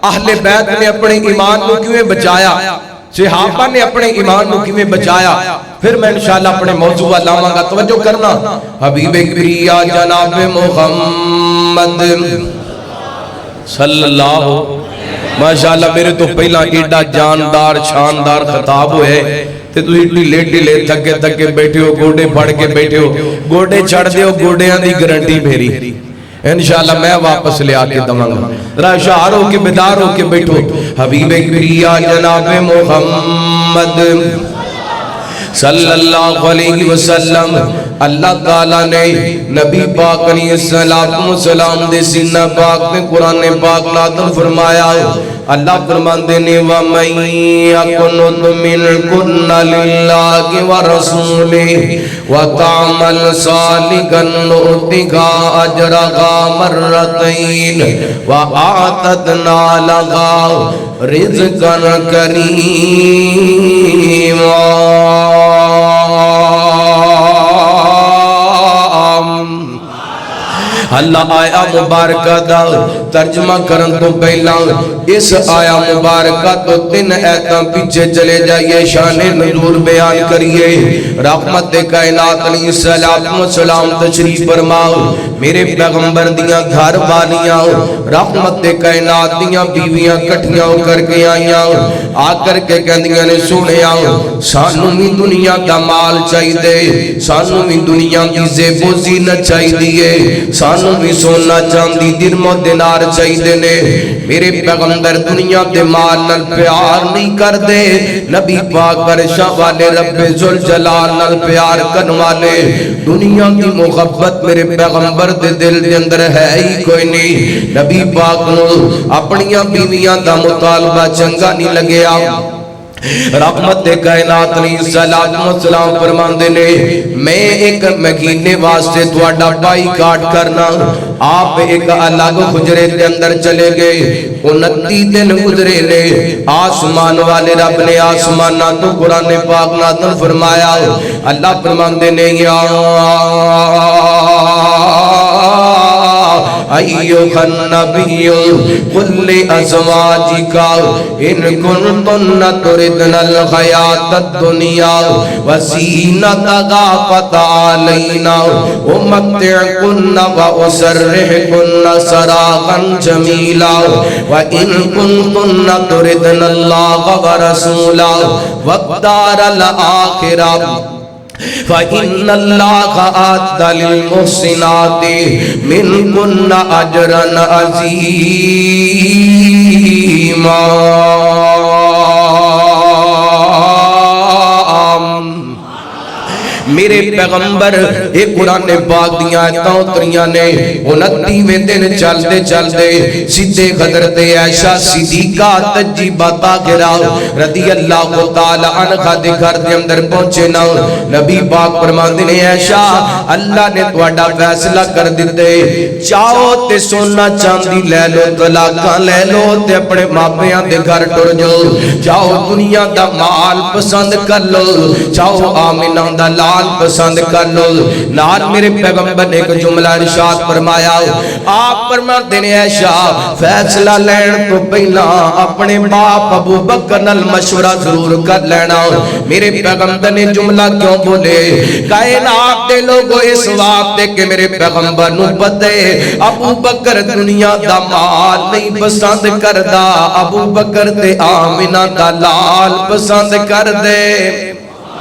اہل بیت نے اپنے ایمان کو کیوں بچایا، صحابہ نے اپنے ایمان کو کیوں بچایا، پھر میں انشاءاللہ اپنے موضوع لاؤں گا، توجہ کرنا۔ حبیب کبریا جناب محمد صلی اللہ، ماشاءاللہ میرے تو پہلا ایڈا جاندار شاندار خطاب ہوئے تے تو ڈھیلے تھکے تھکے بیٹھے ہو، گوڑے پھڑ کے بیٹھے ہو، گوڑے چھڑ دے ہو، گوڑیاں دی گارنٹی میری انشاءاللہ میں واپس لے آ کے دوں گا۔ ذرا شعار ہو کے بیدار ہو کے بیٹھو۔ حبیب کبریا جناب محمد صلی اللہ علیہ وسلم، اللہ تعالیٰ نے نبی پاک علیہ السلام دے سینہ پاک میں قرآن پاک نازل فرمایا۔ اللہ فرماندے نے وَمَن يَقْنُتْ مِنْكُنَّ لِلَّهِ وَرَسُولِهِ وَتَعْمَلْ صَالِحًا نُؤْتِهَا أَجْرَهَا مَرَّتَيْنِ وَأَعْتَدْنَا لَهَا رِزْقًا كَرِيمًا۔ اللہ آیا مبارکہ دا ترجمہ کرن تو پہلا اس آیا مبارکہ تو 3 ایتاں پیچھے چلے جائیے، شان نزول بیان کریے۔ رحمت کائنات علیہ السلام تشریف فرماؤ، میرے پیغمبر دیاں گھر والیاں رحمت کائنات دیاں بیویاں کٹھیاں ہو کر کے آئیاں، آ کر کے کہندیاں نے سنیا سانوں بھی دنیا دا مال چاہی دے، سانوں بھی دنیا کی زیب و زینت چاہی دیئے، سانوں بھی سونا چاندی درم و دینار چاہی دینے۔ میرے پیغمبر دنیا دے مال نال پیار نہیں کر دے، نبی پاک عرشاں والے رب ذوالجلال نال پیار کرن والے، دنیا کی محبت میرے پیغمبر دے دل دے اندر ہے ہی کوئی نہیں۔ نبی پاک نو اپنیاں بیویاں دا مطالبہ چنگا نہیں لگیا۔ رحمت کائنات علیہ السلام فرماندے نے میں ایک مہینے واسطے تواڈا بائی کاٹ کرنا، آپ ایک الگ حجرے دے اندر چلے گئے، 29 دن گزرے نے، آسمان والے رب نے آسماناں تو قرآن پاک نازل فرمایا۔ اللہ فرماندے نے یا ایھا النبی قل لازواجک ان کنتن تردن الحیاۃ الدنیا وزینتہا فتعالین امتعکن واسرحکن سراحا جمیلا وان کنتن تردن اللہ ورسولہ والدار الآخرہ فَإِنَّ اللَّهَ أَعَدَّ لِلْمُحْسِنَاتِ مِنْكُنَّ أَجْرًا عَظِيمًا۔ میرے پیغمبر ایک قرآن پاک دیاں آیتاں اتریاں نے، 29ویں دن چلتے چلتے سیدھے حضرت عائشہ صدیقہ تجیبہ طاہرہ رضی اللہ تعالی عنہ دے گھر دے اندر پہنچے نا، نبی پاک فرماندے نے عائشہ اللہ نے تواڈا فیصلہ کر دتے، چاہو تے سونا چاندی لے لو، طلاقاں لے لو تے اپنے ماپیاں دے گھر ٹر جاؤ، چاہو دنیا دا مال پسند کر لو، چاہو آمنہ دا لال پسند کر لو۔ نال میرے پیغمبر نے ایک جملہ ارشاد فرمایا، آپ فرماتے ہیں عائشہ فیصلہ لین تو پہلا اپنے باپ ابو بکر نال مشورہ ضرور کر لینا۔ میرے پیغمبر نے جملہ کیوں بولے؟ کائنات دے لوگوں اس واسطے کہ میرے پیغمبر نو پتہ ہے ابو بکر دنیا دا مال نہیں پسند کردا، ابو بکر تے آمنہ دا لال پسند کر دے۔